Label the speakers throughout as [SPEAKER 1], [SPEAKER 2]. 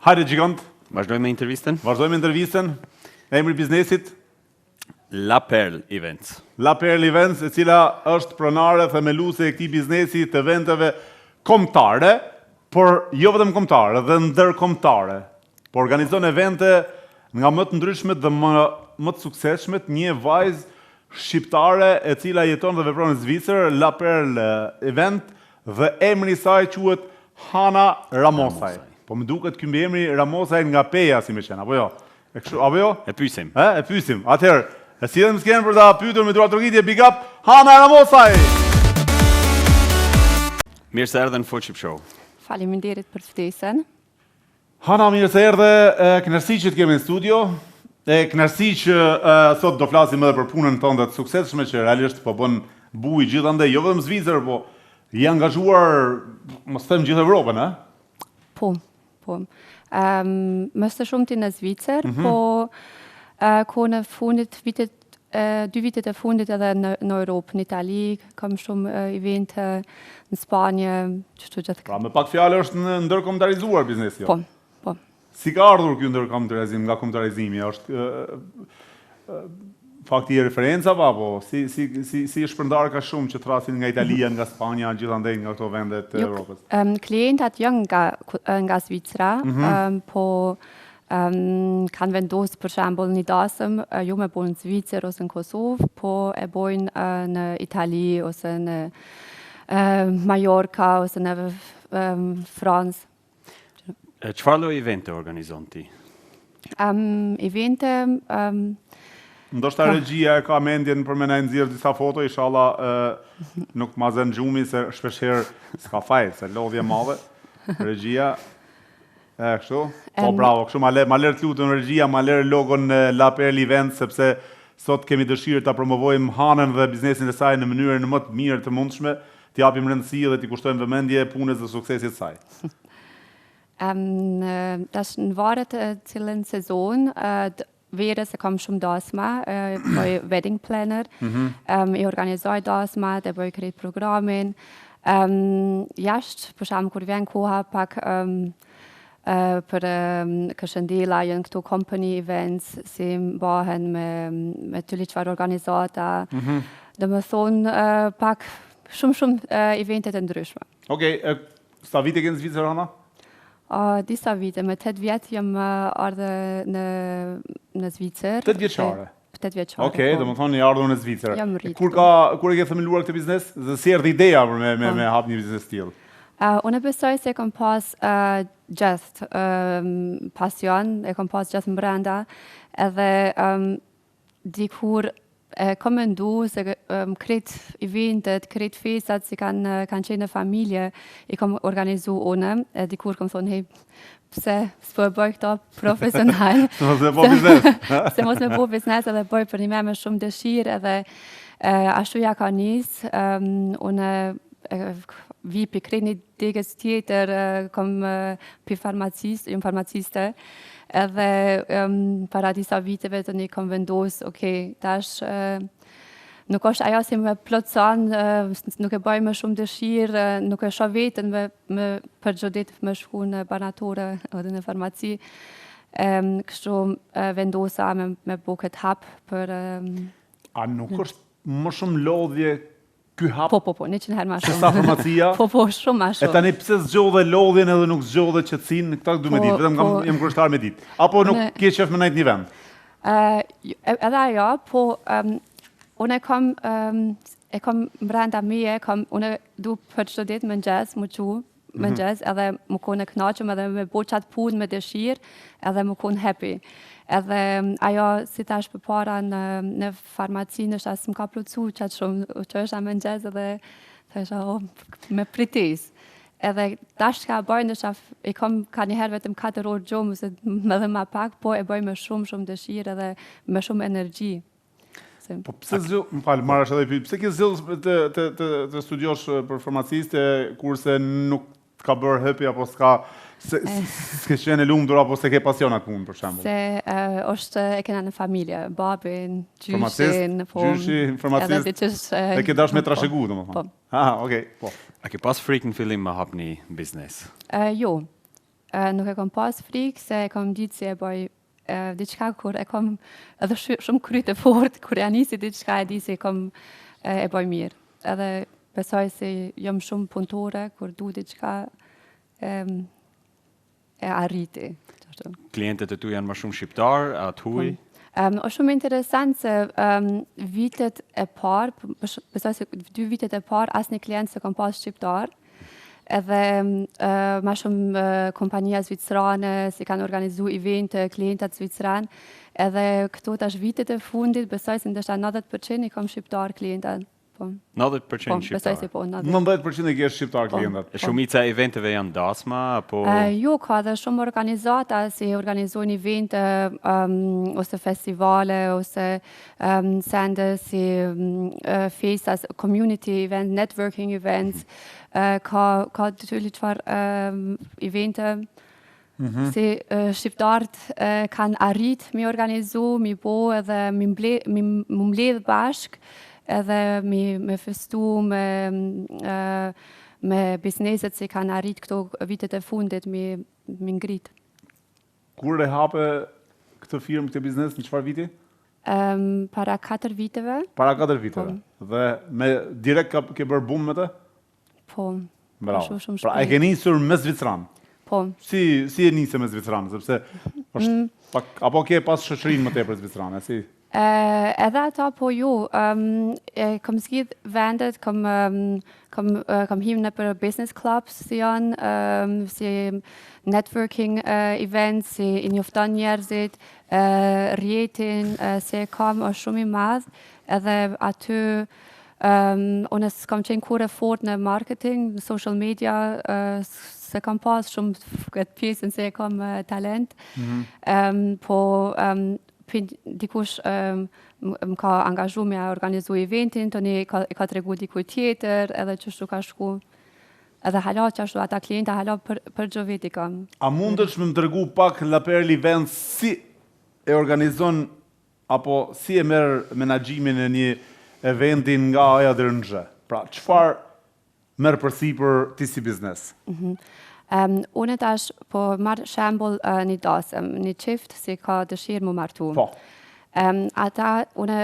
[SPEAKER 1] Hajde gjigant.
[SPEAKER 2] Vazhdojmë me intervistën.
[SPEAKER 1] Vazhdojmë intervistën. Emri biznesit?
[SPEAKER 2] La Perle Events.
[SPEAKER 1] La Perle Events, e cila është pronare themeluese e këtij biznesi të eventeve kombëtare, por jo vetëm kombëtare, dhe ndërkombëtare. Por organizon evente nga më të ndryshmet dhe më të suksesshmet, një vajzë shqiptare e cila jeton dhe vepron në Zvicër, La Perle Event, dhe emri i saj quhet Hana Ramosaj. Po më duket ky emri Ramosaj nga Peja, si më qenë, apo jo? Apo jo?
[SPEAKER 2] E pyesim.
[SPEAKER 1] E pyesim. Atëherë, e sillim skenë për ta pyetur me duart rrugitje, big up Hana Ramosaj.
[SPEAKER 2] Mirë se erdhe në Footship Show.
[SPEAKER 3] Faleminderit për ftesën.
[SPEAKER 1] Hana, mirë se erdhe, kënaqësi që të kemi në studio. Kënaqësi që sot do flasim edhe për punën tënde të suksesshme që realisht po bën buj gjithandej, jo vetëm Zvicër, po i angazhuar, mos them gjithë Evropën, a?
[SPEAKER 3] Po. Më së shumti në Zvicër, po ko në fundit vitet 2 vitet e fundit edhe në Europë, në Itali, kam shumë evente në Spanjë, çështoj gjatë.
[SPEAKER 1] Pra me pak fjalë është në ndërkombëtarizuar biznesi.
[SPEAKER 3] Po.
[SPEAKER 1] Si ka ardhur ky ndërkombëtarizim nga kombëtarizimi? Është fakti e referenca apo si shpërndar ka shumë që thrasin nga Italia, nga Spanja, gjithandej nga këto vende të Evropës?
[SPEAKER 3] Klientat janë nga Zvicra, po kanë vendosur për shembull një dasëm jo me bojnë në Zvicër ose në Kosovë, po e bojnë në Itali ose në Majorka ose në Francë.
[SPEAKER 2] Çfarë lloj evente organizon ti?
[SPEAKER 3] Evente
[SPEAKER 1] ndoshta regjia e ka mendjen për me na nxjerr disa foto, inshallah nuk ma zën xhumi se shpeshherë s'ka fajt, se lodhje e madhe. Regjia kështu. Po bravo, kështu ma lër të lutem regjia, ma lër logon La Perle Events sepse sot kemi dëshirë ta promovojmë Hanën dhe biznesin e saj në mënyrën më të mirë të mundshme, t'i japim rëndësi dhe t'i kushtojmë vëmendje punës dhe suksesit të saj.
[SPEAKER 3] Tash në varet cilën sezon, verës e kam shumë dasma, bëj wedding planner, i organizoj dasma, dhe bëj krejt programin. Jashtë, për shembull kur vjen koha pak për këshëndela, janë këto company events, si mbahen me të çfarë organizata, dhe më thonë pak shumë evente të ndryshme.
[SPEAKER 1] Okej, sa vite ke në Zvicër, Hana?
[SPEAKER 3] Disa vite, me 8 vjet jam ardhe në Zvicër.
[SPEAKER 1] 8 vjeçare?
[SPEAKER 3] 8 vjeçare.
[SPEAKER 1] Okej, do më thonë një ardhur në Zvicër.
[SPEAKER 3] Jam rritur.
[SPEAKER 1] Kur e ke themeluar këtë biznes? Dhe si erdhi ideja për me hap një biznes tillë?
[SPEAKER 3] Unë besoj se kam pas gjithë pasion, e kam pas gjithë brenda, edhe dikur kam mendu se krejt eventet, krejt festat si kanë qenë në familje, i kam organizu unë, dikur kam thonë, hej, pse s'po e bëj këto profesional.
[SPEAKER 1] Se mos me bo biznes.
[SPEAKER 3] Se mos me bo biznes edhe bëj për një me shumë dëshirë, edhe ashtu ja ka nisë, unë vi për krejt një degës tjetër, kam për farmaciste, edhe para disa viteve të një kam vendos, tash nuk është ajo si me plotëson, nuk e bëj me shumë dëshirë, nuk e shoh veten për çdo ditë me shku në banatore edhe në farmaci. Kështu vendosa me bu këtë hap për...
[SPEAKER 1] A nuk është më shumë lodhje ky hap?
[SPEAKER 3] Po, 100 herë më shumë.
[SPEAKER 1] Sa farmacia?
[SPEAKER 3] Po, shumë më shumë.
[SPEAKER 1] E tani pse zgjodhe lodhjen edhe nuk zgjodhe qetësinë, këta du me ditë, vetëm jam kuriozitar me ditë. Apo nuk ke qef me nejt një vend?
[SPEAKER 3] Edhe ajo, po unë e kam brenda meje, unë du për çdo ditë mëngjes, më qu, mëngjes, edhe më konë e kënaqur edhe me bo qatë punë me dëshirë, edhe më konë happy. Edhe ajo si tash përpara në farmaci nështë asë më ka plotësu qatë shumë, që është a mëngjes edhe thësha me pritesë. Edhe tash ka bëj nështë i kam ka njëherë vetëm 4 orë gjumë, se më dhe ma pak, po e bëj me shumë dëshirë edhe me shumë energji.
[SPEAKER 1] Po pse zgjodh, më fal, marrësh edhe pyet, pse ke zgjodhur të studiosh për farmaciste kurse nuk ka bërë happy apo s'ke qenë e lumtur apo s'ke pasion atë punë për shembull?
[SPEAKER 3] Se është e kena në familje, babin, gjyshin,
[SPEAKER 1] gjyshi, farmacist. E ke dash me trashëgu, domethënë.
[SPEAKER 3] Po.
[SPEAKER 1] Okej, po.
[SPEAKER 2] A ke pas frikë në fillim me hapni biznes?
[SPEAKER 3] Jo. nuk e kom pas frikë se e kom ditë se e bëj diçka kur e kom edhe shumë kryt e fort, kur ja nisi diçka e di se e bëj mirë. Edhe besoj se jam shumë punëtore, kur du diçka e arriti.
[SPEAKER 2] Klientët e tu janë më shumë shqiptar, atë huj?
[SPEAKER 3] Është shumë interesant se vitet e parë, besoj se 2 vitet e parë, asnjë klient se kam pas shqiptar, edhe ma shumë kompania zvicrane si kanë organizu evente, klientat zvicran, edhe këto tash vitet e fundit, besoj se ndoshta 90% i kam shqiptar klientat.
[SPEAKER 2] 90% shqiptar?
[SPEAKER 3] Besoj se po,
[SPEAKER 1] 90% e ke shqiptar klientat.
[SPEAKER 2] Shumica e eventeve janë dasma, apo...
[SPEAKER 3] Jo, ka dhe shumë organizata si organizojnë evente ose festivale, ose sende si festas, community event, networking events, ka të tëllit çfarë evente si shqiptarët kanë arrit mi organizu, mi bo edhe mi mbledh bashk, edhe me festu me bizneset që kanë arrit këto vitet e fundit mi ngrit.
[SPEAKER 1] Kur e hape këtë firmë, këtë biznes, në çfarë viti?
[SPEAKER 3] Para 4 viteve.
[SPEAKER 1] Para 4 viteve. Dhe direkt ke bërë bum me të?
[SPEAKER 3] Po.
[SPEAKER 1] Bravo.
[SPEAKER 3] Shumë
[SPEAKER 1] pra e ke nisur me Zvicran?
[SPEAKER 3] Po.
[SPEAKER 1] Si e nise me Zvicran? Sepse është pak, apo ke pas shoqërinë më tepër Zvicrane, si?
[SPEAKER 3] Edhe ata po ju, kam zgjidh vendet, kam him në për business clubs si janë, si networking events, si i njofton njerëzit, rjetin, se kam është shumë i madh, edhe aty unë s'kam qenë kur e fort në marketing, në social media, se kam pas shumë këtë pjesën se kam talent, po dikush më ka angazhu me a organizu eventin, toni e ka të regu dikuj tjetër, edhe qështu ka shku. Edhe hala qështu ata klienta, hala për gjo veti kam.
[SPEAKER 1] A mundësh me më të regu pak La Perle Events si e organizon, apo si e merë menagjimin e një eventin nga aja dhe në Pra, qëfar merë përsipër ti si biznes?
[SPEAKER 3] Unë tash po marrë shembull një dasëm, një qift si ka dëshirë më martu.
[SPEAKER 1] Po.
[SPEAKER 3] Ata, unë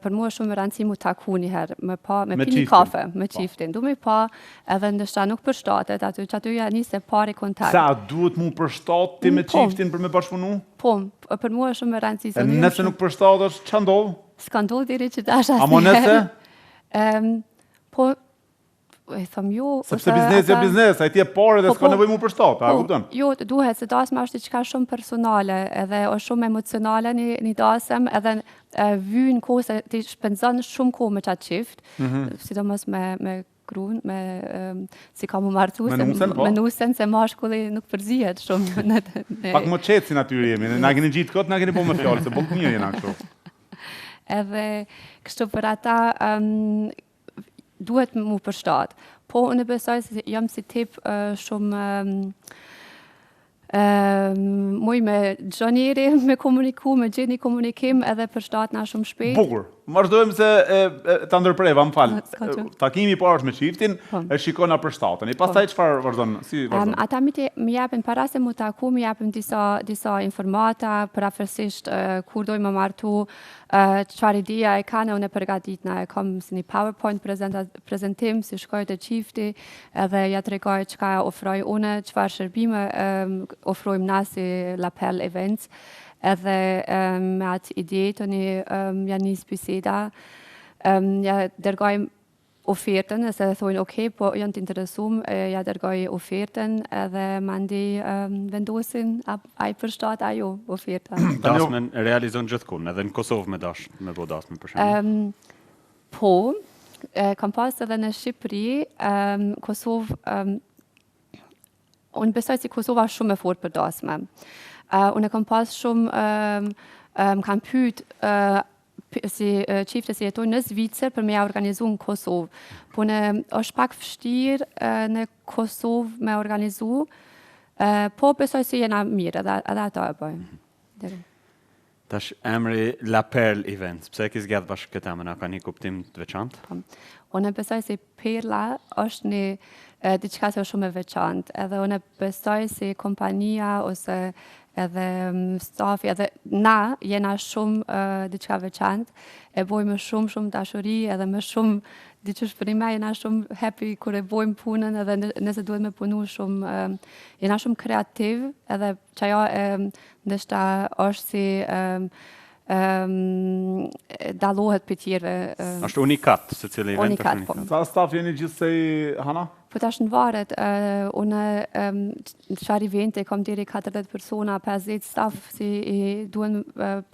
[SPEAKER 3] për mua shumë rëndësi mu taku njëherë, me pi një kafe, me qiftin. Du me pa edhe ndështa nuk përshtatet, aty që aty janë njëse pari kontakt.
[SPEAKER 1] Sa, duhet mu përshtat ti me qiftin për me bashkëpunu?
[SPEAKER 3] Po, për mua shumë rëndësi.
[SPEAKER 1] E nëse nuk përshtatesh, që ndodhë?
[SPEAKER 3] S'ka ndodhë diri që dash asë.
[SPEAKER 1] A mo nëse?
[SPEAKER 3] Po, e thëm ju...
[SPEAKER 1] Sepse biznesi e biznes, a i ti e pare dhe s'ka nevoj mu përshtat, a kupton?
[SPEAKER 3] Jo, duhet, se dasma është diçka shumë personale, edhe është shumë emocionale një dasëm, edhe vynë kohë se ti shpenzon shumë kohë me qatë qift, sidomos me grun, si ka mu martu, me nusen, se mashkulli nuk përzihet shumë.
[SPEAKER 1] Pak më qetë si natyri jemi, na keni gjitë këtë, na keni po me fjallë, se bëllë mirë jena kështu.
[SPEAKER 3] Edhe kështu për ata, duhet mu përshtat. Po, unë besoj se jam si tip shumë muj me gjonjeri, me komuniku, me gjithë një komunikim edhe përshtat na shumë shpejt.
[SPEAKER 1] Bukur. Vazhdojmë se ta ndërpreva, më falë. Takimi parë është me qiftin, e shikona përshtatën. I pastaj çfarë vazhdojnë? Si vazhdojnë?
[SPEAKER 3] Ata mi japin para se mu taku, mi japin disa informata, përafërsisht kur dojmë më martu, çfarë ideja e kanë, unë e përgatitna, e kam si një PowerPoint prezentim, si shkoj të qifti, edhe ja tregoj çka ofroj unë, çfarë shërbime ofrojmë na si La Perle Events, edhe me atë ide të janë një biseda, ja dërgojmë ofertën, nëse thojnë okej, po janë të interesum, ja dërgoj ofertën, edhe mandi vendosin a i përshtat ajo oferta.
[SPEAKER 2] Dasmen realizon gjithkun, edhe në Kosovë me bo dasmen për shumë?
[SPEAKER 3] Po, kam pas edhe në Shqipëri, Kosovë, unë besoj si Kosova shumë e fort për dasme. Unë kam pas shumë, më kam pyet si qifte si jetojnë në Zvicër për me ja organizu në Kosovë. Po është pak vështirë në Kosovë me organizu, po besoj si jena mirë, edhe ato e bëjmë.
[SPEAKER 2] Tash emri La Perle Events, pse ki zgjedh bashkë këtë emër, a ka një kuptim të veçantë?
[SPEAKER 3] Unë besoj se Perla është diçka që është shumë e veçantë. Edhe unë besoj si kompania ose edhe stafi, edhe na jena shumë diçka veçantë, e bojmë shumë dashuri edhe me shumë diçush për me jena shumë happy kur e bojmë punën edhe nëse duhet me punu shumë jena shumë kreativ edhe që ajo ndeshta është si dallohet për tjerëve.
[SPEAKER 2] Është unikat se cili event
[SPEAKER 3] Unikat,
[SPEAKER 2] është
[SPEAKER 3] po.
[SPEAKER 2] unikat.
[SPEAKER 1] Sa staf jeni gjithsej, Hana?
[SPEAKER 3] Po tash në varet, unë çfarë evente kam deri 40 persona, 50 staf si i duhen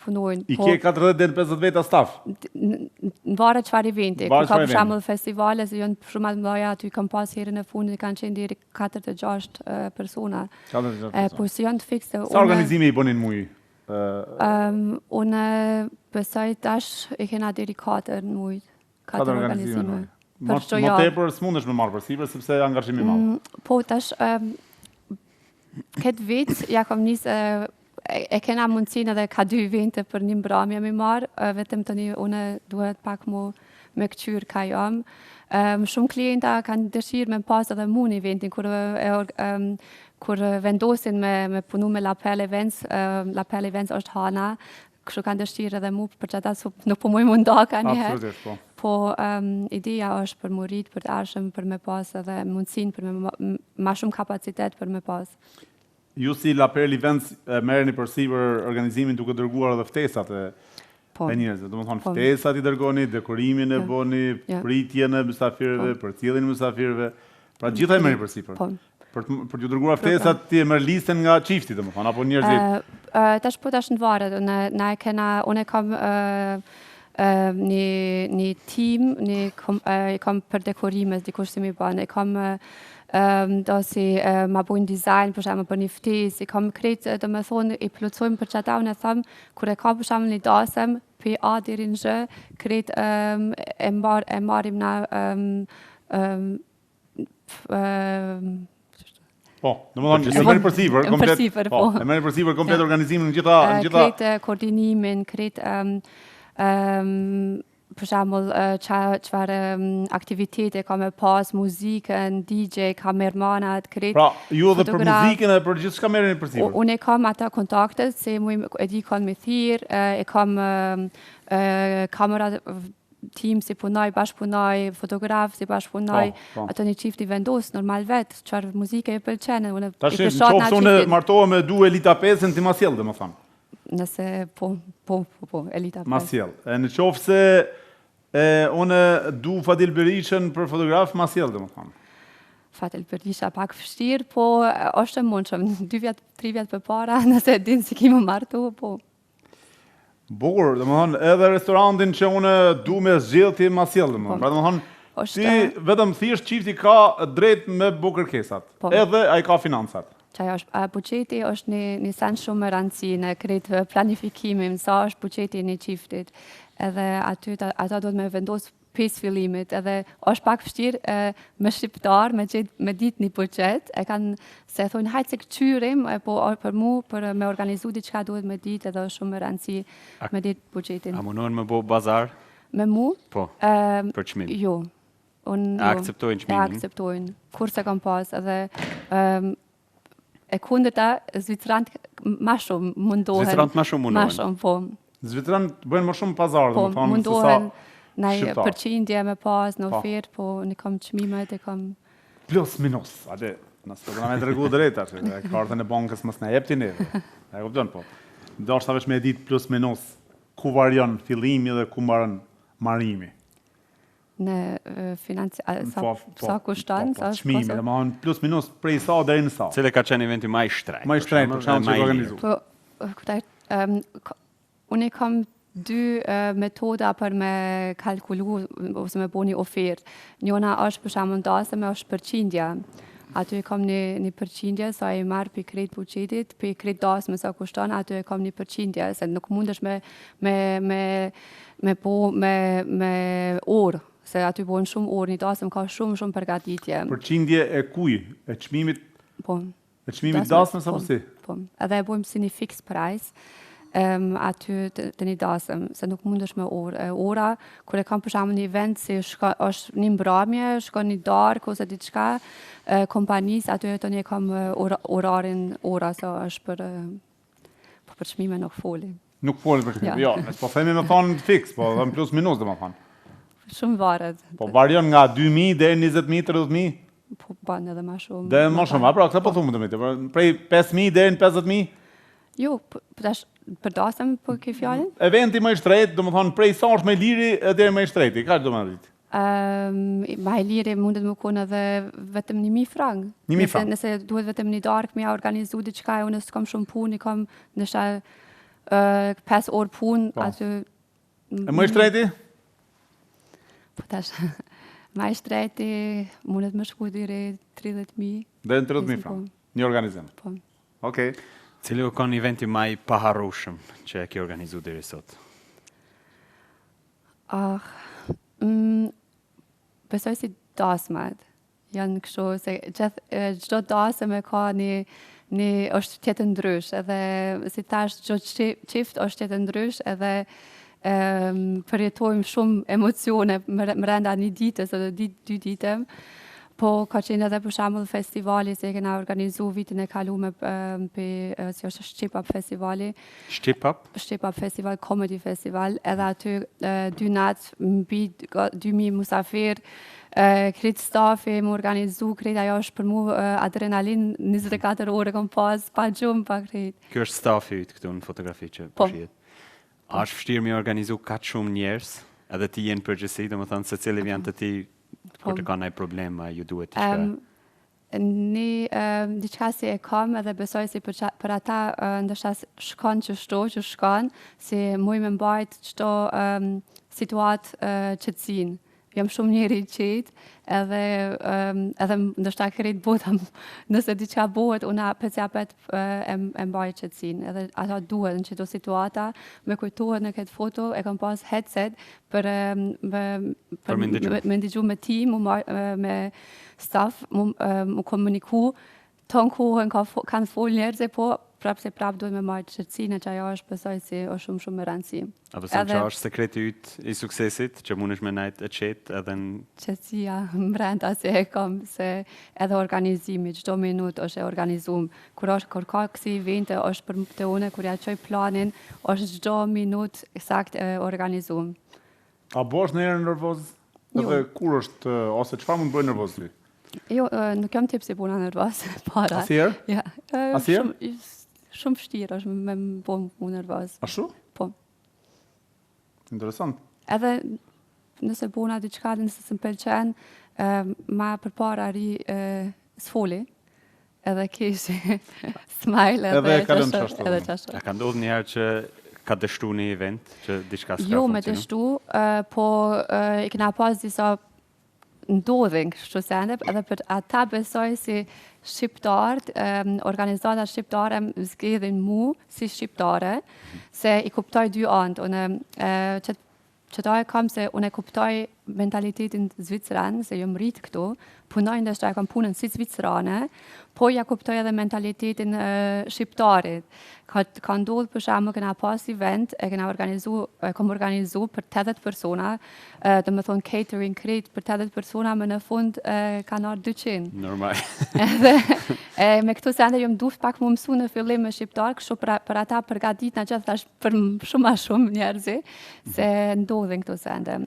[SPEAKER 3] punojnë.
[SPEAKER 1] I ke 40 deri 50 veta staf?
[SPEAKER 3] Në varet çfarë evente.
[SPEAKER 1] Varet
[SPEAKER 3] Ku ka
[SPEAKER 1] çfarë
[SPEAKER 3] për shembull festivale se janë shumë të mëdha, aty kam pas herën e fundit kanë qenë deri 46 persona.
[SPEAKER 1] 46
[SPEAKER 3] Po si janë të fikse.
[SPEAKER 1] Sa organizime i bënin muj?
[SPEAKER 3] Unë besoj tash e kena deri 4 në mujt. 4 organizime.
[SPEAKER 1] Më tepër s'mundesh me marrë përsipër sepse angazhimi i madh.
[SPEAKER 3] Po tash këtë vit ja kam nisë e kena mundësinë edhe ka 2 evente për një mbrëmje me marrë, vetëm tani unë duhet pak me këqyr ka jam. Shumë klienta kanë dëshirë me pas edhe mu në eventin kur vendosin me punu me Lapel Events, Lapel Events është Hana, kështu kanë dëshirë edhe mu për që ata nuk po mu i munda ka njëherë.
[SPEAKER 1] Absolutisht, po.
[SPEAKER 3] Po ideja është për mu rritë, për të arshëm, për me pas edhe mundësin, për ma shumë kapacitet për me pas.
[SPEAKER 1] Ju si Lapel Events merreni përsipër organizimin duke dërguar edhe ftesat e njerëzve. Do të thonë ftesat i dërgoni, dekorimin e bëni, pritjen e mysafirëve, përcjelljen e mysafirëve. Pra gjithaj merrni përsipër. Për t'ju dërguar ftesat ti e merr listën nga çifti, domethënë, apo njerëzit.
[SPEAKER 3] Tash në varet, unë kam një team, kam për dekorimet, dikush si mi banë, kam do si ma bujnë dizajn, për shemë për një ftesë, i kam krejt, do me thonë, i plotësojmë për që ata unë e thëmë, kur e ka për shemë një dasëm, për A deri në Zh, krejt e marim na
[SPEAKER 1] Po, domethënë e merr përsipër komplet. Po, e merr përsipër komplet organizimin në gjitha
[SPEAKER 3] krejt koordinimin, krejt për shembull çfarë aktivitete ka me pas, muzikën, DJ, kamermanat, krejt.
[SPEAKER 1] Pra, ju edhe për muzikën edhe për gjithçka merreni përsipër.
[SPEAKER 3] Unë e kam ata kontaktet, se e di kanë me thirr, e kam kamerat team si punoj, bashkëpunoj, fotograf si bashkëpunoj, ato një qifti vendos, normal vetë, qërë muzike e pëlqenë.
[SPEAKER 1] Tash në qofë unë martohem me du Elita 5-ën ti ma sjellë, dhe më thamë.
[SPEAKER 3] Nëse, po, Elita 5.
[SPEAKER 1] Ma sjellë. Në qofë se unë du Fadil Berishën për fotograf, ma sjellë, dhe më thamë.
[SPEAKER 3] Fadil Berisha pak fështirë, po është e mundshëm, 2 vjetë, 3 vjetë për para, nëse dinë si kime martu, po.
[SPEAKER 1] Bukur, dhe më thonë, edhe restorantin që unë du me zgjellë ti ma sjellë, dhe më thonë. Pra dhe më thonë, ti vetëm thjesht qifti ka drejt me bu kërkesat, edhe a i ka finansat.
[SPEAKER 3] Buqeti është një sen shumë më rëndësi në kretë planifikimin, sa është buqeti një qiftit, edhe ata do të me vendosë pes fillimit, edhe është pak vështirë me shqiptar, me ditë një buqet, e kanë se thonë hajtë se këqyrim, po për mu, për me organizu diçka duhet me ditë, edhe është shumë më rëndësi me ditë buqetin.
[SPEAKER 2] A mundohen me bo bazar?
[SPEAKER 3] Me mu?
[SPEAKER 2] Po, për qmim?
[SPEAKER 3] Jo.
[SPEAKER 2] A akceptojnë qmimin?
[SPEAKER 3] E akceptojnë, kur se kam pas, edhe e kundërta, Zvicrant ma shumë mundohen.
[SPEAKER 2] Zvicrant ma shumë mundohen?
[SPEAKER 3] Ma shumë, po.
[SPEAKER 1] Zvicrant bëjnë më shumë pazar, dhe më thonë,
[SPEAKER 3] mundohen në përqindje me pas, në ofertë, po në kam qmimet, e kam...
[SPEAKER 1] Plus minus, ade, nësë të me dregu drejta, që kartën e bankës mësë në jepti neve. E kupton, po. Do është ta vesh me ditë plus minus, ku varion fillimi dhe ku mbarën marimi.
[SPEAKER 3] Në financi... Sa kushtan?
[SPEAKER 1] Qmimi, dhe ma hënë plus minus prej sa dhe në sa.
[SPEAKER 2] Cile ka qenë eventi ma i shtrejt?
[SPEAKER 1] Ma i shtrejt, për shumë që i organizu.
[SPEAKER 3] Po, unë kam 2 metoda për me kalkulu ose me bo një ofertë. Njona është për shumë ndasëm, është përqindja. Aty e kam një përqindje, sa e marë për kretë buqetit, për kretë dasme sa kushton, aty e kam një përqindje, se nuk mundesh me orë, se aty bojnë shumë orë, një dasëm ka shumë përgatitje.
[SPEAKER 1] Përqindje e kuj? E qmimit?
[SPEAKER 3] Po.
[SPEAKER 1] E qmimit dasme sa përsi?
[SPEAKER 3] Po. Edhe e bojmë si një fixed price. aty të një dasëm, se nuk mundesh me orë. Ora, kur e kam për shembull një event si është një mbrëmje, shkon një darkë ose diçka, kompanisë, aty të një kam orarin ora, se është për çmime nuk foli.
[SPEAKER 1] Nuk foli për çmime, jo, po themi me thonë fix, po dhe plus minus domethënë.
[SPEAKER 3] Shumë varet.
[SPEAKER 1] Po varion nga 2.000 deri 20.000, 30.000.
[SPEAKER 3] Po ban edhe më shumë.
[SPEAKER 1] Dhe më shumë, pra, kësa po thumë të mitë, prej 5.000 deri në 50.000?
[SPEAKER 3] Jo, për dasëm po ke fjalën?
[SPEAKER 1] Eventi më i shtret, domethënë prej sa është më i liri deri më i shtreti, ka do të thotë?
[SPEAKER 3] Ma i liri mundet më konë edhe vetëm 1.000 frangë.
[SPEAKER 1] 1.000 frangë?
[SPEAKER 3] Nëse duhet vetëm një darkë, me ja organizu diçka, unë s'kam shumë punë, kam nësha 5 orë punë, aty...
[SPEAKER 1] E më i shtreti?
[SPEAKER 3] Po tash, ma i shtreti mundet më shku diri 30.000.
[SPEAKER 1] Dhe në 30.000 frangë, një organizim.
[SPEAKER 3] Po.
[SPEAKER 1] Okej.
[SPEAKER 2] Cili u kon eventi më i paharrueshëm që e ke organizuar deri sot?
[SPEAKER 3] Besoj si dasmat. Janë kështu se çdo dasëm e ka një është tjetër ndrysh, edhe si thash çdo çift është tjetër ndrysh, edhe përjetojmë shumë emocione brenda një ditës edhe 2 ditë. Po ka qenë edhe për shembull festivali se e kena organizu vitin e kaluar si është Shqip Up festivali.
[SPEAKER 2] Shqip Up?
[SPEAKER 3] Shqip Up festival, comedy festival, edhe aty 2 natë mbi 2.000 musafir, krejt stafi më organizu, krejt ajo është për mu adrenalin 24 orë kom pas, pa gjumë, pa krejt.
[SPEAKER 2] Kjo është stafi yt këtu në fotografi që përshihet. A është vështirë me organizu kaq shumë njerëz, edhe ti jenë përgjithësi, domethënë secili vjen te ti kur të ka ndaj problem, ju duhet diçka.
[SPEAKER 3] Diçka si e kam edhe besoj si për ata ndoshta shkon që shkon, si muj me mbajt çdo situatë qetësinë. Jam shumë njeri i qetë, edhe ndoshta krejt bota, nëse diçka bëhet, unë pecjapet e mbaj qetësinë. Edhe ata duhet në qëto situata, me kujtohet në këtë foto, e kam pas headset për me ndigju me tim, me staff, mu komuniku, ton kohën kanë fol njerëze, po prap duhet me marrë qëtësinë që ajo është besoj si është shumë e rëndësi.
[SPEAKER 2] A pësëm që është sekreti yt i suksesit, që mundesh me najt e qetë edhe në...
[SPEAKER 3] Qëtësia mbrenda se e kam, se edhe organizimi, çdo minut është e organizum. Kur ka kësi evente, është për të une, kur ja qoj planin, është çdo minut sakt e organizum.
[SPEAKER 1] A bosh në herë nervoz? Edhe kur është, ose çfarë mund bëj nervoz ti?
[SPEAKER 3] Jo, nuk jam tip si puna nervoz, para.
[SPEAKER 1] Asnjëherë?
[SPEAKER 3] Ja.
[SPEAKER 1] Asnjëherë?
[SPEAKER 3] Shumë vështirë është me më bo mu nervoz.
[SPEAKER 1] Ashtu?
[SPEAKER 3] Po.
[SPEAKER 1] Interesant.
[SPEAKER 3] Edhe nëse bona diçka, nëse s'm pëlqen, ma përpara ri s'foli, edhe kish smile edhe
[SPEAKER 1] kalon çashtu.
[SPEAKER 3] Edhe
[SPEAKER 2] A ka ndodhur një herë që ka dështu një event që diçka s'ka
[SPEAKER 3] jo me dështu, po i kena pas disa ndodhin kështu sende, edhe për ata besoj si shqiptarët, organizata shqiptare më zgjedhin mu si shqiptare, se i kuptoj 2 anë. Unë qëta e kam se unë e kuptoj mentalitetin zvicran, se jom rritë këtu, punoj ndështë e kam punën si zvicrane, po ja kuptoj edhe mentalitetin shqiptarit. Ka ndodhë për shembull kena pas event, kom organizu për 80 persona, dhe me thonë catering krejt për 80 persona, më në fund kanë ardhur 200.
[SPEAKER 2] Normal.
[SPEAKER 3] Edhe me këtu sende jom duft pak më mësu në fillim me shqiptar, kështu për ata përgatit në që thash për shumë ma shumë njerëzi, se ndodhin këtu sende.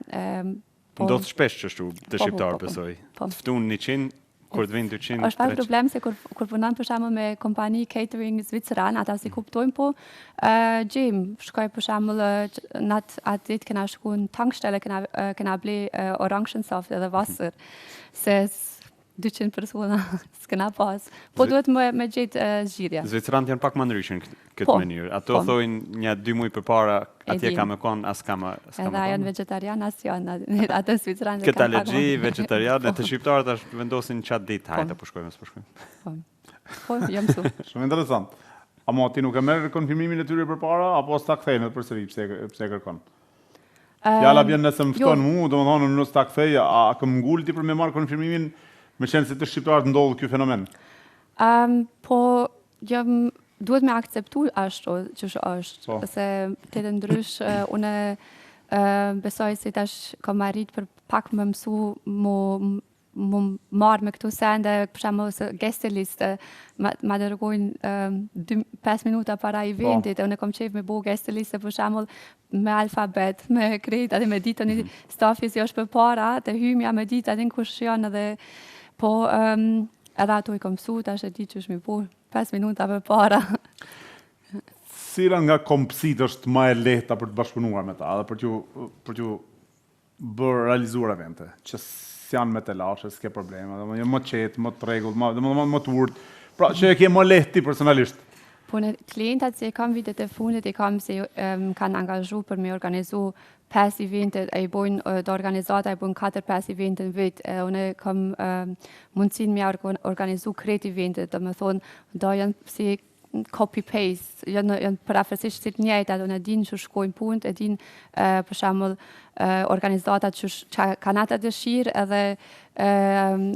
[SPEAKER 2] Ndodh shpesh që shtu të shqiptar, besoj. Të ftun 100, kur të vinë 200...
[SPEAKER 3] është pak problem se kur punon për shembull me kompani catering zviceran, ata si kuptojnë, po gjejmë, shkoj për shembull atë ditë kena shku në tankstelle, kena ble orangensaft edhe Wasser, se 200 persona s'kena pas. Po duhet me gjetë zgjidhja.
[SPEAKER 2] Zviceranët janë pak më ndryshën këtë mënyrë. Ato thojnë një 2 muaj përpara, atje ka me kon, as ka me kon.
[SPEAKER 3] Edhe janë vegetarian, as janë. Ato zviceranët
[SPEAKER 2] këtë alergji, vegetarian, e të shqiptarët është vendosin qatë ditë, hajta po shkojmë, s'po shkojmë.
[SPEAKER 3] Po, jam su.
[SPEAKER 1] Shumë interesant. Amo ti nuk e merr konfirmimin e tyre përpara, apo s'ta kthejnë përsëri pse e kërkon? Fjala vjen nëse më fton mua, domethënë nëse ta kthej, a këm ngulti për me marr konfirmimin? Me qenë se të shqiptarët ndodhë kjo fenomen?
[SPEAKER 3] Po, jam duhet me akceptu ashtu që është, se të të ndrysh, une besoj se tash kam arrit për pak më mësu më marrë me këtu sende, për shembull guest list, ma dërgojnë 5 minuta para eventit, unë kam qejf me bo guest list për shembull me alfabet, me krejt, edhe me ditën i stafi si është për para, të hymja me ditë, edhe në kush janë edhe, po edhe ato i kam mësu, tash e di që është mi bo 5 minuta për para.
[SPEAKER 1] Cila nga kompsit është më e lehta për të bashkëpunuar me ta, edhe për t'ju bërë realizuar evente, që janë me telashe, s'ke probleme, dhe më qetë, më të regull, më të urt, pra që e ke më lehti personalisht.
[SPEAKER 3] Po në klientat që e kam vitet e fundit, e kam se kanë angazhu për me organizu 5 eventet, e i bojnë të organizata, e bojnë 4-5 eventet në vit, unë kam mundësin me organizu krejt eventet, dhe me thonë, do janë si copy-paste, janë parafërsisht si të njëjtë, edhe unë e din që shkojnë punët, e din për shembull organizatat që kanë atë dëshirë, edhe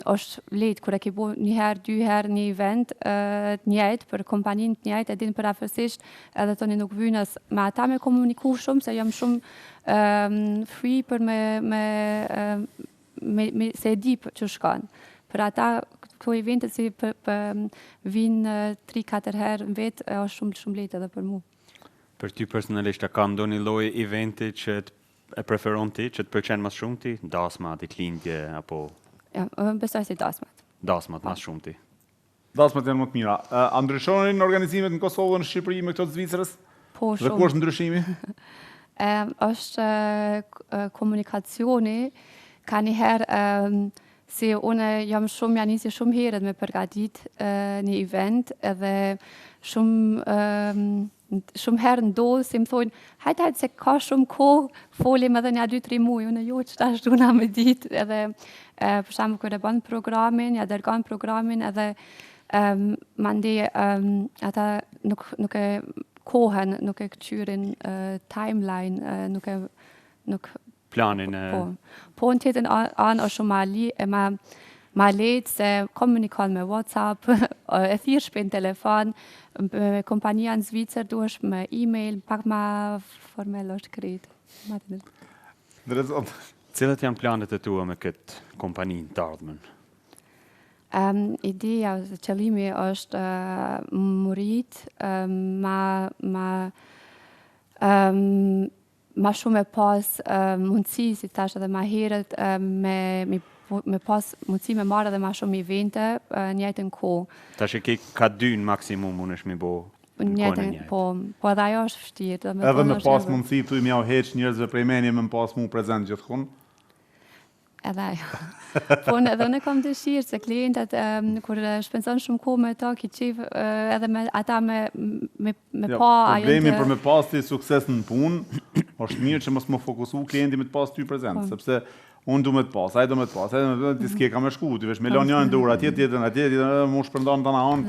[SPEAKER 3] është lehtë kur e ke bo një herë, 2 herë një event të njëjtë për kompaninë të njëjtë, e din parafërsisht, edhe tani nuk vynës me ata me komuniku shumë, se jam shumë free për se e di që shkon. Për ata këto eventet si vinë 3-4 herë në vetë, është shumë lehtë edhe për mu.
[SPEAKER 2] Për ty personalisht, a ka ndonjë lloj eventi që e preferon ti, që të pëlqen më shumë ti? Dasmat, ditëlindje apo?
[SPEAKER 3] Ja, besoj se dasmat.
[SPEAKER 2] Dasmat më shumë ti.
[SPEAKER 1] Dasmat janë më të mira. A ndryshonin organizimet në Kosovë, në Shqipëri me këto të Zvicrës?
[SPEAKER 3] Po, shumë.
[SPEAKER 1] Dhe ku është ndryshimi?
[SPEAKER 3] Është komunikacioni, ka një herë si unë jam nisi shumë herët me përgatit një event, edhe shumë herë ndodhë si më thonë, hajtë se ka shumë kohë, folim edhe një 2-3 muaj, unë jo që ta shduna me ditë, edhe për shembull kur e bën programin, ja dërgon programin, edhe mandi ata nuk e kohën, nuk e këqyrin timeline, nuk
[SPEAKER 2] planin
[SPEAKER 3] Po në tjetën anë është shumë ma lehtë se komunikon me WhatsApp, e thirë shpejt në telefon, me kompania në Zvicër duhesh me e-mail, pak ma formel është krejt.
[SPEAKER 2] Cilat janë planet e tua me këtë kompaninë të ardhmen?
[SPEAKER 3] Ideja, qëllimi është murit, ma shumë e pas mundësi, si tash edhe ma herët, me pas mundësi me marrë edhe ma shumë evente njëjtën kohë.
[SPEAKER 2] Tash e ke ka 2 në maksimum unë është mi bo në kohën e njëjtë.
[SPEAKER 3] Po edhe ajo është vështirë.
[SPEAKER 1] Edhe me pas mundësi tu i mjau heq njerëzve prej menje me pas mu prezent gjithkun?
[SPEAKER 3] Edhe ajo. Po edhe unë kam dëshirë se klientat kur shpenson shumë kohë me ta, ki qef edhe me ata me pa ajo.
[SPEAKER 1] Problemi për me pas ti sukses në punë, është mirë që mos më fokusu klienti me të pas ty prezent, sepse unë du me të pas, ajë du me të pas, ti s'ke ka me shku, ti vesh me lon janë dur, atje tjetën, mu shpërndan të na anë.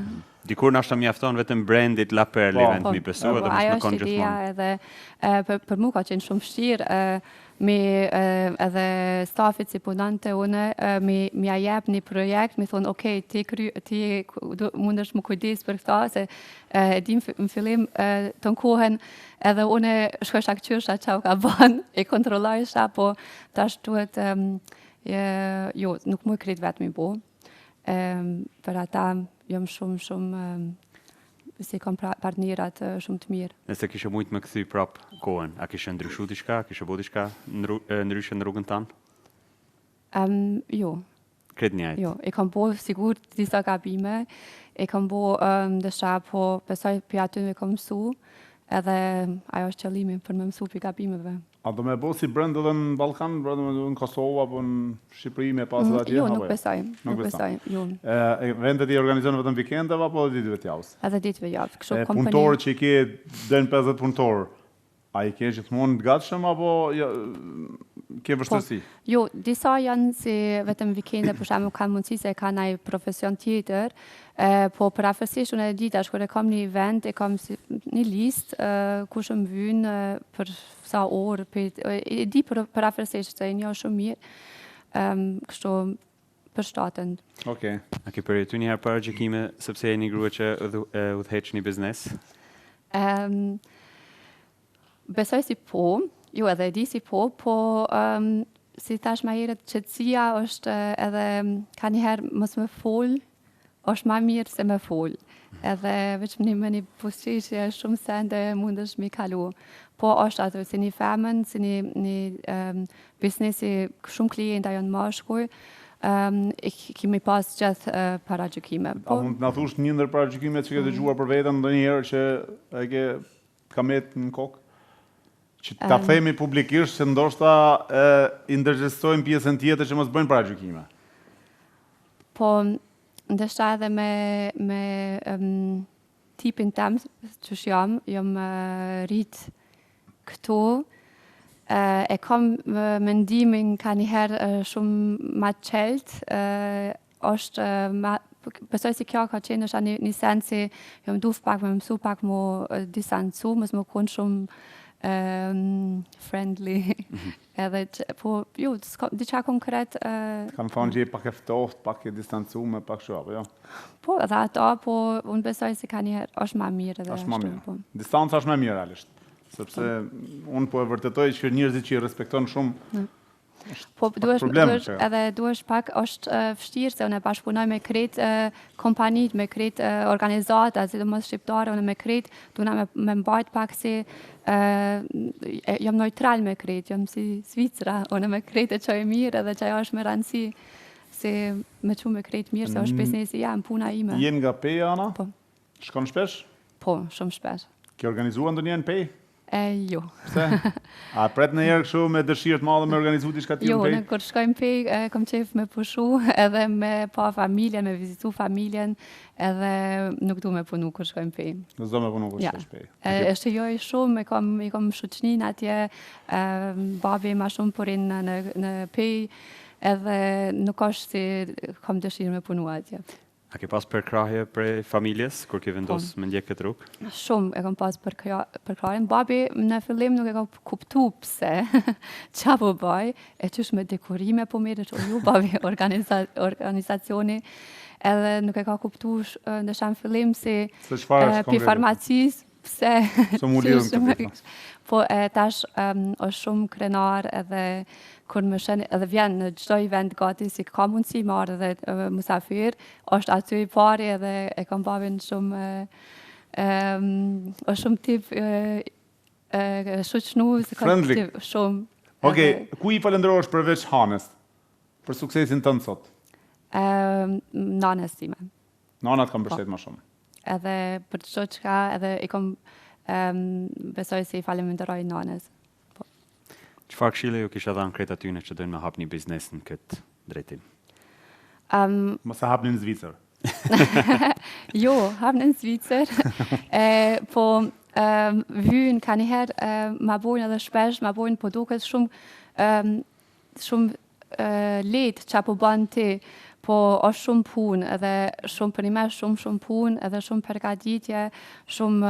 [SPEAKER 2] Dikur nashta mjafton vetëm brandit La Perle event mi besu edhe mos me konë gjithmonë.
[SPEAKER 3] Edhe për mu ka qenë shumë vështirë me edhe stafit si punante une mi a jep një projekt, mi thonë, okej, ti mundesh më kujdes për këta, se dim në fillim të në kohën edhe une shkosha këqysha që u ka ban, e kontrollojsha, po tash duhet, jo, nuk mu i krit vetë mi bo. Për ata jam shumë si kam partnerat shumë të mirë.
[SPEAKER 2] Nëse kishe mujtë me këthy prap kohën, a kishe ndryshu diçka, kishe bo diçka ndryshe në rrugën tanë?
[SPEAKER 3] Jo.
[SPEAKER 2] Kretë njajtë?
[SPEAKER 3] Jo, e kam bo sigur disa gabime, e kam bo ndësha, po besoj për aty me kam mësu, edhe ajo është qëllimi për me mësu për gabimeve.
[SPEAKER 1] A do me bo si brend edhe në Balkan, në Kosovë, apo në Shqipëri me pasë dhe atje?
[SPEAKER 3] Jo, nuk besoj.
[SPEAKER 1] Vendet i organizonë vetëm vikendeve, apo dhe ditëve t'javës?
[SPEAKER 3] Edhe ditëve javë.
[SPEAKER 1] Punëtorë që i ke dhenë 50 punëtorë, a i ke gjithmonë të gatshëm, apo ke vështërsi?
[SPEAKER 3] Jo, disa janë si vetëm vikende, për shemë kanë mundësi se ka një profesion tjetër, po për afërsisht unë e ditash, kër e kam një event, e kam një list, ku shumë vynë për sa orë, e di për afërsisht, se e një shumë mirë, kështu për shtatën.
[SPEAKER 1] Okej.
[SPEAKER 2] A ke përjetu një herë para gjykime sepse jeni grua që udhëheq një biznes?
[SPEAKER 3] Besoj si po, jo edhe e di si po, si thash ma herët, qetësia është edhe ka njëherë mos me fol, është ma mirë se me fol. Edhe vetëm një pusqeshje shumë sende mundesh mi kalu. Po është atë, si një femën, si një biznesi shumë klienta janë mashkull, kemi pas gjithë para gjykime.
[SPEAKER 1] A mund të na thush një ndër para gjykimet që ke dëgjuar për veten ndonjëherë që e ke kamet në kokë? Që ta themi publikisht se ndoshta i ndërgjegjësojmë pjesën tjetër që mos bëjnë para gjykime.
[SPEAKER 3] Po, ndeshta edhe me tipin tem që jam rrit këtu, e kam mendimin ka njëherë shumë ma qelt, është besoj si kjo ka qenë është një sens si jam duf pak me mësu pak mu distancu, mos më kun shumë friendly. Edhe po jo, diçka konkret.
[SPEAKER 1] Kam thonë që je pak e ftohtë, pak e distancuar, pak kështu apo jo?
[SPEAKER 3] Po, edhe ato, po unë besoj se ka njëherë është më mirë edhe
[SPEAKER 1] Është më
[SPEAKER 3] ashtu,
[SPEAKER 1] mirë.
[SPEAKER 3] po.
[SPEAKER 1] Distanca është më mirë realisht. Sepse unë po e vërtetoj që njerëzit që i respekton shumë
[SPEAKER 3] Po duhesh pak është vështirë se unë bashkëpunoj me krejt kompanit, me krejt organizata, sidomos shqiptare, unë me krejt duna me mbajt pak si jam neutral me krejt, jam si Zvicra, unë me krejt e qoj mirë edhe që ajo është me rëndësi se me që me krejt mirë, se është biznesi jam, puna ime.
[SPEAKER 1] Jen nga Peja, Ana?
[SPEAKER 3] Po.
[SPEAKER 1] Shkon shpesh?
[SPEAKER 3] Po, shumë shpesh.
[SPEAKER 1] Ke organizuar ndonjëherë në Pej?
[SPEAKER 3] Jo.
[SPEAKER 1] Pse? A pret në herë kështu me dëshirë të madhe me organizu diçka tillë
[SPEAKER 3] Jo,
[SPEAKER 1] në Pej?
[SPEAKER 3] në kur shkojmë Pej, kam qef me pushu, edhe me pa familjen, me vizitu familjen, edhe nuk du me punu kur shkojmë Pej.
[SPEAKER 1] Në zdo me punu kur shkosh Pej.
[SPEAKER 3] E shijoj shumë, i kam shoqnin atje, babi ma shumë purin në Pej, edhe nuk është si kam dëshirë me punu atje.
[SPEAKER 2] A ke pas përkrahje prej familjes kur ke vendos me ndjek këtë rrugë?
[SPEAKER 3] Shumë e kam pas përkrahjen. Babi në fillim nuk e ka kuptu pse, qa po baj, e qysh me dekorime po mirë, që ju babi organizacioni, edhe nuk e ka kuptu në shanë fillim si pi farmacis, pse.
[SPEAKER 1] Së mu lidhëm të pita.
[SPEAKER 3] Po tash është shumë krenar edhe kur më shenë, edhe vjen në çdo event gati si ka mundësi marrë edhe musafir, është aty i pari edhe e kam babin shumë është shumë tip shoqënues,
[SPEAKER 1] friendly.
[SPEAKER 3] Shumë.
[SPEAKER 1] Okej, ku i falenderohesh përveç Hanës për suksesin tënd sot?
[SPEAKER 3] Nanës time.
[SPEAKER 1] Nana të kam mbështet më shumë.
[SPEAKER 3] Edhe për çdo çka, edhe i kam besoj se i falenderoj nanës.
[SPEAKER 2] Çfarë këshille ju kisha dhënë krejt atyne që dojnë me hap një biznes në këtë drejtim?
[SPEAKER 1] Mos e hapni në Zvicër.
[SPEAKER 3] Jo, hapni në Zvicër. Po vyën ka njëherë ma bojnë edhe shpesh, ma bojnë po duket shumë letë që po banë ti, po është shumë punë, edhe shumë për një me shumë punë, edhe shumë përgatitje, shumë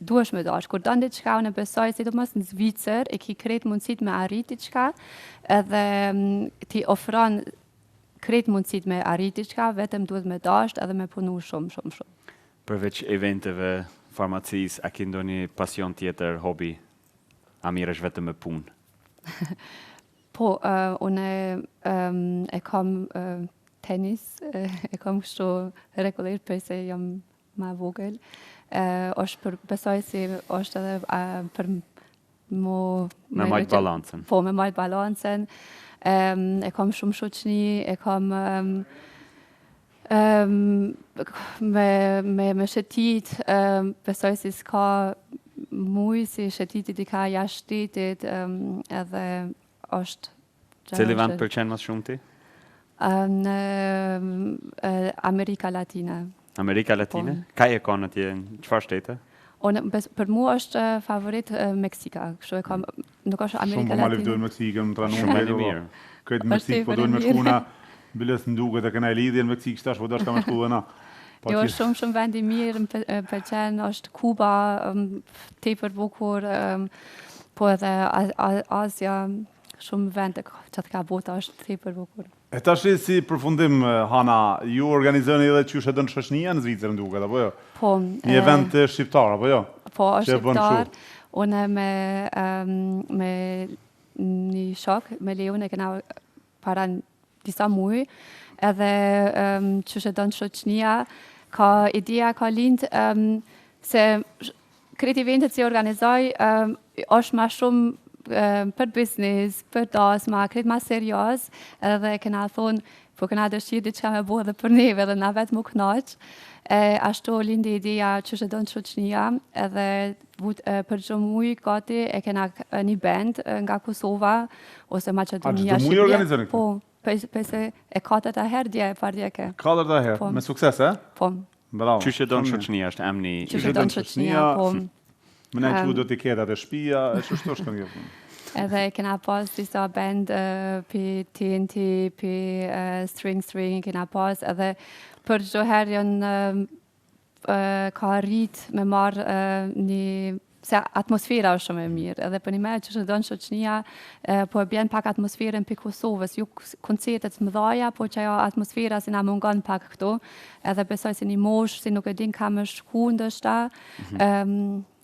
[SPEAKER 3] duhesh me dash. Kur don diçka, unë besoj sidomos në Zvicër, e ki krejt mundësit me arrit diçka, edhe ti ofron krejt mundësit me arrit diçka, vetëm duhet me dash edhe me punu shumë.
[SPEAKER 2] Përveç eventeve, farmacis, a ke ndonjë pasion tjetër, hobi? A mirësh vetëm me punë?
[SPEAKER 3] Po, unë e kam tenis, e kam kështu regullisht për se jam ma vogël. Besoj si është edhe për
[SPEAKER 2] me majtë balancën.
[SPEAKER 3] Po, me majtë balancën. E kam shumë shoqni, e kam me shetit, besoj si s'ka muj, si shetitit i ka jashtë shtetit, edhe është...
[SPEAKER 2] Cili vend pëlqen më shumë ti?
[SPEAKER 3] Në Amerika Latine.
[SPEAKER 2] Amerika Latine? Ka e ka në tje, në qëfar shtete?
[SPEAKER 3] Për mua është favorit Meksika. Nuk është Amerika Latine.
[SPEAKER 1] Shumë po ma leftojnë Meksikën, më tranu në mirë. Këtë Meksikë po dojnë me shkuna, biles në duke të këna e lidhje në Meksikë, shtash po dashka me shku dhe na.
[SPEAKER 3] Jo, shumë vendi mirë, më pëlqen, është Kuba, tepër bukur, po edhe Azja, shumë vende që të ka bota është tepër bukur.
[SPEAKER 1] E tash si përfundim, Hana, ju organizoni edhe qysh e dën shoqënia në Zvicër duket apo jo?
[SPEAKER 3] Po,
[SPEAKER 1] Një event shqiptar apo jo?
[SPEAKER 3] po, është
[SPEAKER 1] Që e bën
[SPEAKER 3] shqiptar.
[SPEAKER 1] kështu.
[SPEAKER 3] Unë me një shok, me Leon e kena para disa muaj, edhe që e dënë shoqënia, ideja ka lind se kreti eventet që organizoj është ma shumë për biznes, për dasma, kretë ma serios, edhe kena thonë, po kena dëshirë diçka me bo edhe për neve edhe na vetë më knaq. Ashtu lindi ideja që e donë shoqënia, edhe për çdo muaj gati e kena një band nga Kosova ose Maqedonia,
[SPEAKER 1] çdo muaj organizoni këtë?
[SPEAKER 3] Po, pse e katërta herë dje e pardjeke.
[SPEAKER 1] Katërta herë,
[SPEAKER 3] Po.
[SPEAKER 1] me sukses, e?
[SPEAKER 3] Po,
[SPEAKER 1] Bravo.
[SPEAKER 2] Qysh e donë shoqënia është emni.
[SPEAKER 3] që
[SPEAKER 1] e
[SPEAKER 3] e
[SPEAKER 1] donë
[SPEAKER 3] donë shoqënia, po.
[SPEAKER 1] Më na quhet do tiketat e shtëpia, e çështë shkon kjo punë.
[SPEAKER 3] Edhe kena pas disa band pi TNT, pi String, kena pas edhe për çdo herë janë ka rrit me marrë një se atmosfera është shumë e mirë, edhe për një me që donë shoqënia, po e bjen pak atmosferën për Kosovës, ju koncertet mëdhaja, po që ajo atmosfera si na mungon pak këtu, edhe besoj si një mosh, si nuk e din ka më shku ndështa,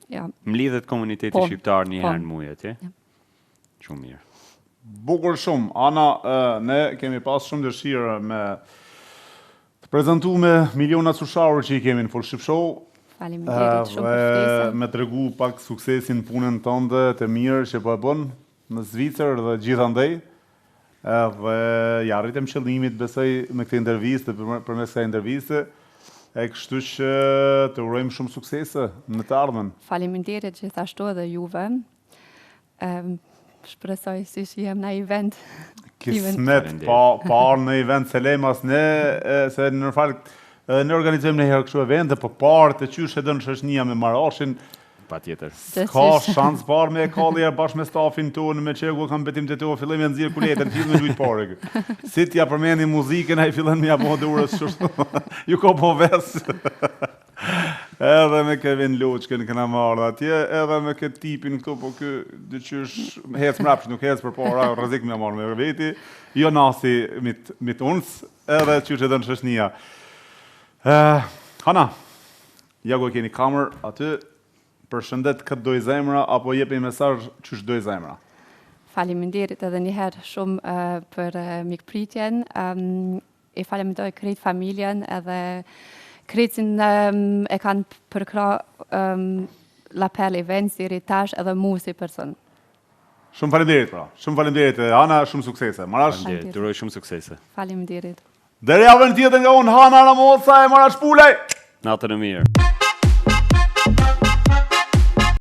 [SPEAKER 3] ja.
[SPEAKER 2] Mlidhet komuniteti
[SPEAKER 3] Po,
[SPEAKER 2] shqiptar një
[SPEAKER 3] po.
[SPEAKER 2] herë në muaj atje. Shumë mirë.
[SPEAKER 1] Bukur shumë. Ana, ne kemi pas shumë dëshirë me të prezentu me miliona susharë që i kemi në Full Ship Show,
[SPEAKER 3] Faleminderit shumë për ftesën.
[SPEAKER 1] me tregu pak suksesin punën tënde të mirë që po e bën në Zvicër dhe gjithandej. Dhe ja arritëm qëllimit besoj me këtë intervistë, përmes kësaj interviste, e kështu që të urojmë shumë suksese në të ardhmen.
[SPEAKER 3] Faleminderit gjithashtu edhe juve. Shpresoj si që jem në event.
[SPEAKER 1] Kismet, parë në event Selemas, se në fakt ne organizojmë në herë kështu evente, po parë të qysh e dënë shoqënia me Marashin,
[SPEAKER 2] Patjetër.
[SPEAKER 1] ka shans parë me e kalli herë bashkë me stafin tonë, me çegu kam betim të to, fillojmë e nxjerr kuletën, fillojmë me lujt parë. Si t'ja përmeni muzikën, ai fillon me ja bë durës kështu. Ju ka po ves. Edhe me Kevin Loçkën këna marrë atje, edhe me këtë tipin këtu, po kë dyqysh hec mrapsh, nuk hec për para, rrezik më marrë me veti. Jo nasi mit uns, edhe qysh e dën shoqënia. Hana, ja ku e keni kamer aty, përshëndet këtë doj zemra, apo jep një mesazh qysh doj zemra.
[SPEAKER 3] Faleminderit edhe një herë shumë për mikpritjen. E falenderoj krejt familjen edhe krejtsin e kanë përkra l'Appel Events deri tash edhe mu si person.
[SPEAKER 1] Shumë faleminderit pra. Shumë faleminderit. Ana, shumë suksese. Marash.
[SPEAKER 2] Faleminderit. Uroj shumë suksese.
[SPEAKER 3] Faleminderit.
[SPEAKER 1] Deri javën tjetër nga unë Hana Ramosa e Marash Pulej.
[SPEAKER 2] Natën e mirë.